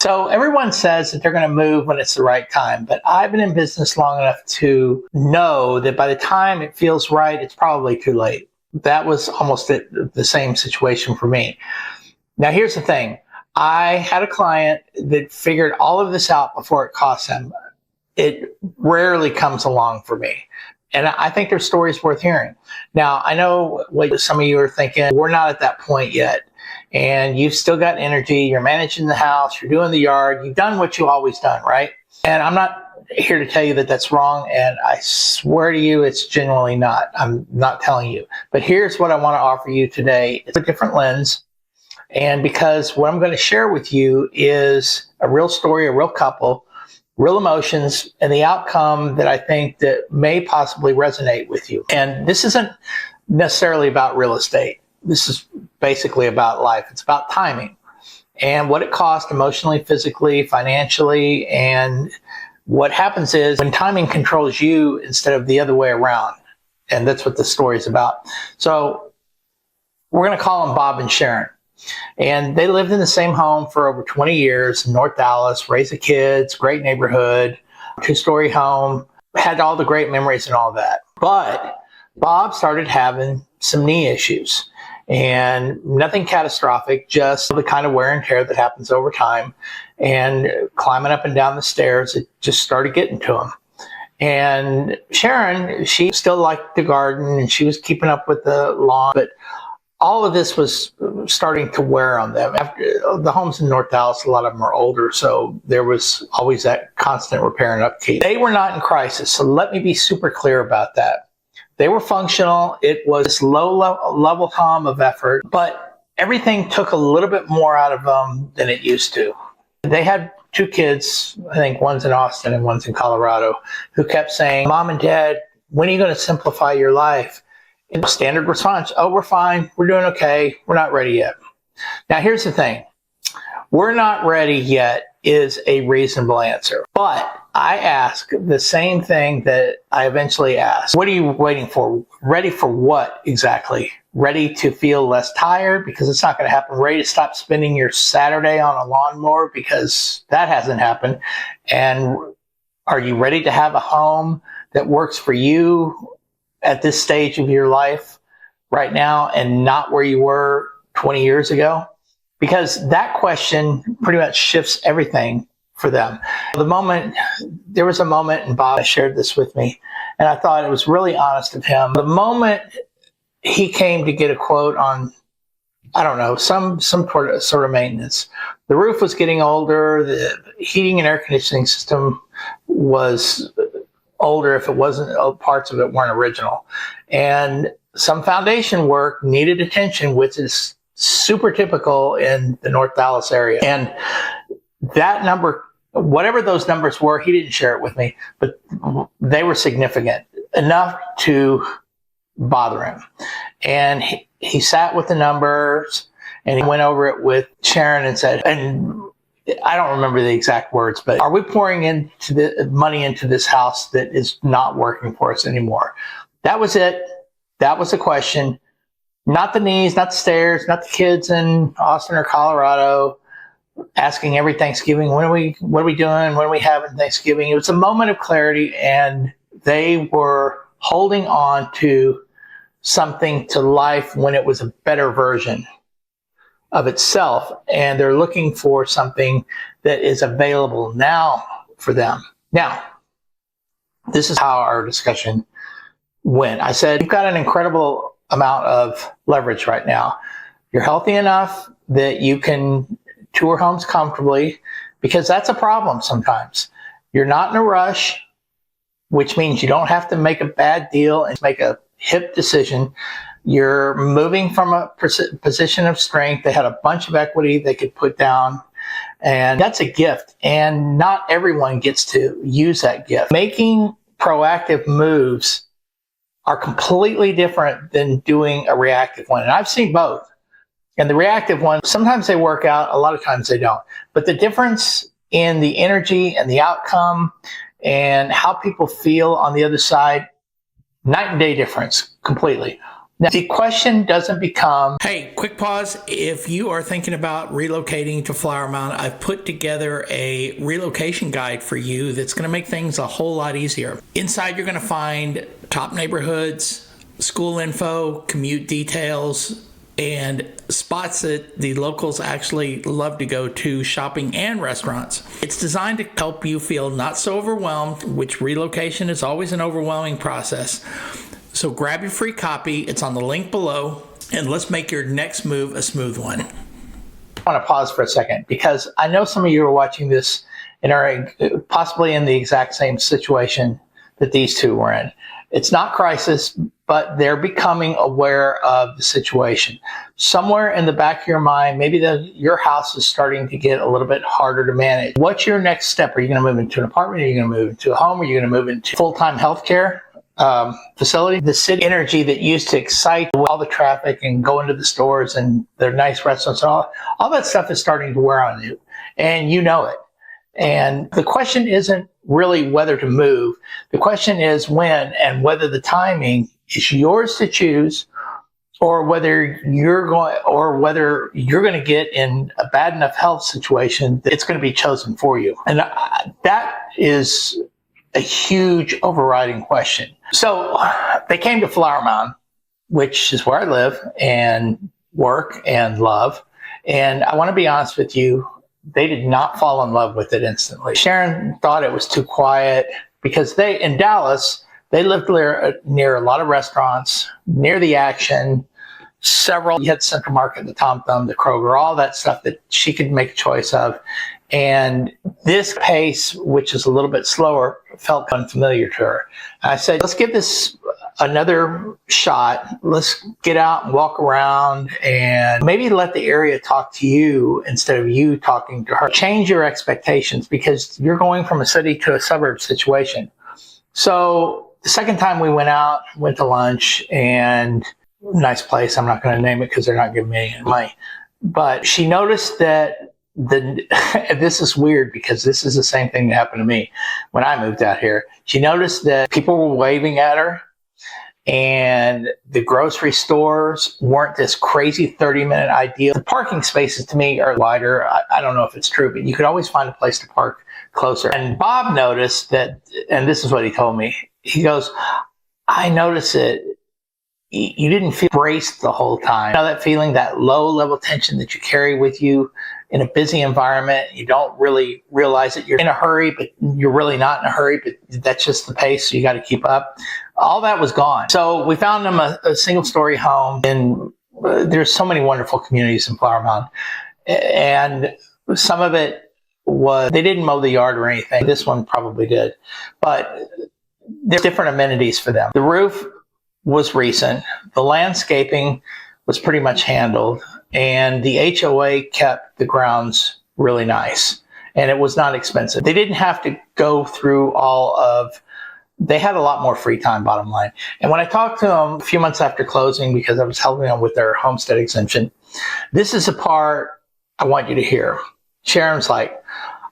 So everyone says that they're going to move when it's the right time, but I've been in business long enough to know that by the time it feels right, it's probably too late. That was almost the same situation for me. Now, here's the thing. I had a client that figured all of this out before it cost them. It rarely comes along for me. And I think their story is worth hearing. Now, I know what some of you are thinking. We're not at that point yet. And you've still got energy. You're managing the house. You're doing the yard. You've done what you've always done, right? And I'm not here to tell you that that's wrong. And I swear to you, it's genuinely not. I'm not telling you. But here's what I want to offer you today. It's a different lens. And because what I'm going to share with you is a real story, a real couple, real emotions, and the outcome that I think that may possibly resonate with you. And this isn't necessarily about real estate. This is basically about life. It's about timing and what it costs emotionally, physically, financially. And what happens is when timing controls you instead of the other way around. And that's what the story is about. So we're going to call them Bob and Sharon. And they lived in the same home for over 20 years in North Dallas, raised the kids, great neighborhood, 2-story home, had all the great memories and all that. But Bob started having some knee issues. And nothing catastrophic, just the kind of wear and tear that happens over time. And climbing up and down the stairs, it just started getting to him. And Sharon, she still liked the garden and she was keeping up with the lawn, but all of this was starting to wear on them. After the homes in North Dallas, a lot of them are older, so there was always that constant repair and upkeep. They were not in crisis, so let me be super clear about that. They were functional. It was low level hum of effort, but everything took a little bit more out of them than it used to. They had 2 kids, I think one's in Austin and one's in Colorado, who kept saying, "Mom and Dad, when are you going to simplify your life?" And the standard response, "Oh, we're fine. We're doing okay. We're not ready yet." Now, here's the thing. We're not ready yet is a reasonable answer. But I ask the same thing that I eventually asked. What are you waiting for? Ready for what exactly? Ready to feel less tired? Because it's not going to happen. Ready to stop spending your Saturday on a lawnmower? Because that hasn't happened. And are you ready to have a home that works for you at this stage of your life right now and not where you were 20 years ago? Because that question pretty much shifts everything for them. There was a moment, and Bob shared this with me, and I thought it was really honest of him. The moment he came to get a quote on, I don't know, some sort of maintenance. The roof was getting older, the heating and air conditioning system was older if it wasn't, parts of it weren't original. And some foundation work needed attention, which is super typical in the North Dallas area. And that number, whatever those numbers were, he didn't share it with me, but they were significant enough to bother him. And he sat with the numbers and he went over it with Sharon and said, and I don't remember the exact words, but are we pouring into the money into this house that is not working for us anymore? That was it. That was the question. Not the knees, not the stairs, not the kids in Austin or Colorado asking every Thanksgiving, what are we doing? What are we having Thanksgiving? It was a moment of clarity, and they were holding on to something to life when it was a better version of itself. And they're looking for something that is available now for them. Now, this is how our discussion went. I said, you've got an incredible amount of leverage right now. You're healthy enough that you can tour homes comfortably, because that's a problem sometimes. You're not in a rush, which means you don't have to make a bad deal and make a hip decision. You're moving from a position of strength. They had a bunch of equity they could put down, and that's a gift. And not everyone gets to use that gift. Making proactive moves are completely different than doing a reactive one. And I've seen both. And the reactive one, sometimes they work out, a lot of times they don't. But the difference in the energy and the outcome and how people feel on the other side, night and day difference completely. Now, the question doesn't become, hey, quick pause. If you are thinking about relocating to Flower Mound, I've put together a relocation guide for you that's going to make things a whole lot easier. Inside, you're going to find top neighborhoods, school info, commute details, and spots that the locals actually love to go to, shopping and restaurants. It's designed to help you feel not so overwhelmed, which relocation is always an overwhelming process. So grab your free copy. It's on the link below, and let's make your next move a smooth one. I want to pause for a second because I know some of you are watching this and are possibly in the exact same situation that these two were in. It's not crisis, but they're becoming aware of the situation. Somewhere in the back of your mind, maybe your house is starting to get a little bit harder to manage. What's your next step? Are you going to move into an apartment? Are you going to move into a home? Are you going to move into full-time healthcare facility? The city energy that used to excite all the traffic and go into the stores and their nice restaurants, and all that stuff is starting to wear on you, and you know it. And the question isn't really whether to move. The question is when, and whether the timing is yours to choose, or whether you're going to get in a bad enough health situation that it's going to be chosen for you. And that is a huge overriding question. So they came to Flower Mound, which is where I live and work and love. And I want to be honest with you, they did not fall in love with it instantly. Sharon thought it was too quiet because in Dallas, they lived near a lot of restaurants, near the action, you had Central Market, the Tom Thumb, the Kroger, all that stuff that she could make a choice of. And this pace, which is a little bit slower, felt unfamiliar to her. And I said, let's give this another shot. Let's get out and walk around and maybe let the area talk to you instead of you talking to her. Change your expectations because you're going from a city to a suburb situation. So the second time we went out, went to lunch, and nice place. I'm not going to name it because they're not giving me any money. But she noticed that this is weird because this is the same thing that happened to me when I moved out here. She noticed that people were waving at her, and the grocery stores weren't this crazy 30-minute ideal. The parking spaces to me are wider. I don't know if it's true, but you could always find a place to park closer. And Bob noticed that, and this is what he told me. He goes, I noticed it. You didn't feel braced the whole time. You know that feeling, that low level tension that you carry with you in a busy environment. You don't really realize that you're in a hurry, but you're really not in a hurry, but that's just the pace, so you got to keep up. All that was gone. So we found them a single story home, and there's so many wonderful communities in Flower Mound. And some of it was, they didn't mow the yard or anything. This one probably did, but there's different amenities for them. The roof was recent. The landscaping was pretty much handled, and the HOA kept the grounds really nice, and it was not expensive. They didn't have to go through they had a lot more free time, bottom line. And when I talked to them a few months after closing, because I was helping them with their homestead exemption, this is a part I want you to hear. Sharon's like,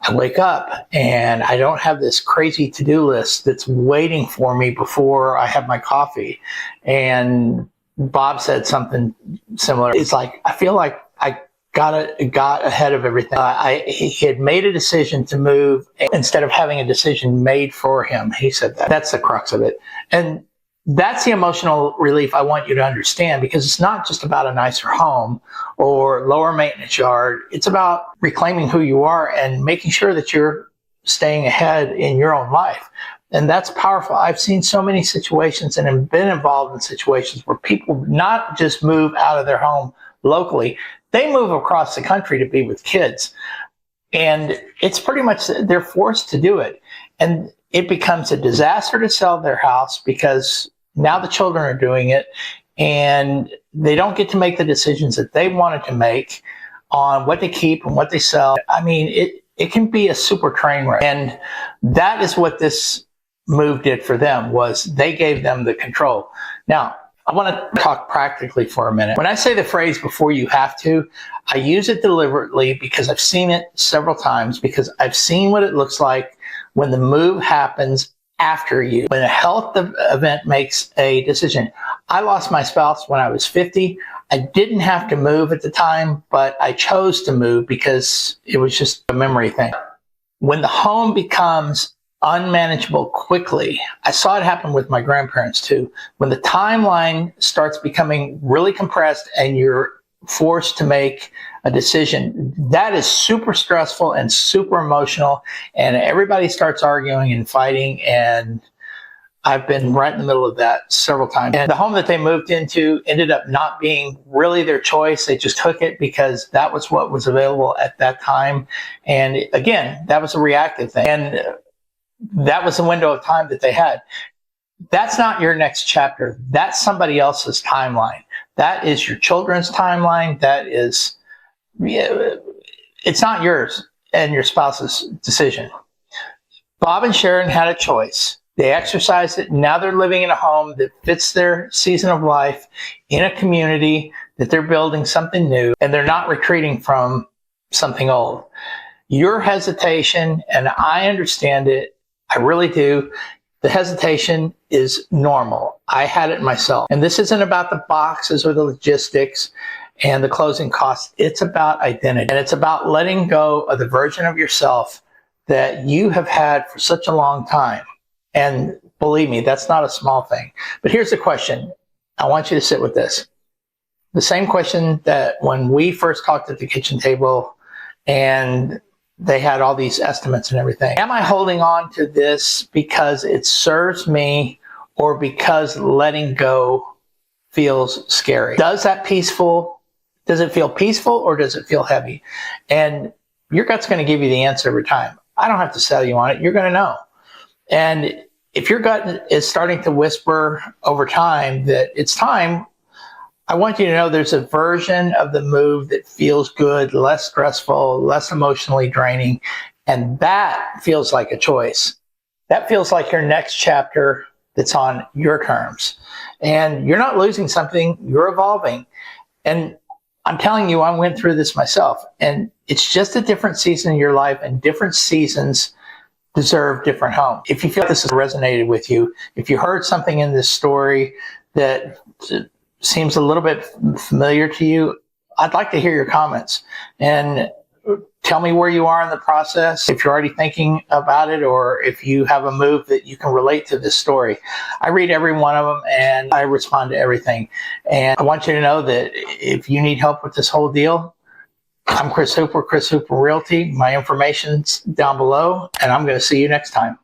I wake up and I don't have this crazy to-do list that's waiting for me before I have my coffee. And Bob said something similar. It's like, I feel like I got ahead of everything. He had made a decision to move instead of having a decision made for him. He said that. That's the crux of it. And that's the emotional relief I want you to understand, because it's not just about a nicer home or lower maintenance yard. It's about reclaiming who you are and making sure that you're staying ahead in your own life. And that's powerful. I've seen so many situations and have been involved in situations where people not just move out of their home locally, they move across the country to be with kids. And it's pretty much, they're forced to do it. And it becomes a disaster to sell their house because now the children are doing it and they don't get to make the decisions that they wanted to make on what they keep and what they sell. I mean, it can be a super train wreck. And that is what this move did for them, was they gave them the control. Now, I want to talk practically for a minute. When I say the phrase "before you have to," I use it deliberately because I've seen it several times, because I've seen what it looks like when the move happens after you. When a health event makes a decision, I lost my spouse when I was 50. I didn't have to move at the time, but I chose to move because it was just a memory thing. When the home becomes unmanageable quickly, I saw it happen with my grandparents too. When the timeline starts becoming really compressed and you're forced to make a decision, that is super stressful and super emotional, and everybody starts arguing and fighting, and I've been right in the middle of that several times. And the home that they moved into ended up not being really their choice. They just took it because that was what was available at that time. And again, that was a reactive thing. And that was the window of time that they had. That's not your next chapter. That's somebody else's timeline. That is your children's timeline. That is, it's not yours and your spouse's decision. Bob and Sharon had a choice. They exercised it. Now they're living in a home that fits their season of life, in a community that they're building something new, and they're not retreating from something old. Your hesitation, and I understand it, I really do, the hesitation is normal. I had it myself. And this isn't about the boxes or the logistics and the closing costs. It's about identity. And it's about letting go of the version of yourself that you have had for such a long time. And believe me, that's not a small thing. But here's the question. I want you to sit with this. The same question that when we first talked at the kitchen table and they had all these estimates and everything. Am I holding on to this because it serves me or because letting go feels scary? Does it feel peaceful or does it feel heavy? And your gut's going to give you the answer every time. I don't have to sell you on it. You're going to know. And if your gut is starting to whisper over time that it's time, I want you to know there's a version of the move that feels good, less stressful, less emotionally draining, and that feels like a choice. That feels like your next chapter that's on your terms. And you're not losing something, you're evolving. And I'm telling you, I went through this myself, and it's just a different season in your life, and different seasons deserve different homes. If you feel this has resonated with you, if you heard something in this story that seems a little bit familiar to you, I'd like to hear your comments and tell me where you are in the process, if you're already thinking about it, or if you have a move that you can relate to this story. I read every one of them and I respond to everything. And I want you to know that if you need help with this whole deal, I'm Chris Hooper, Chris Hooper Realty. My information's down below, and I'm going to see you next time.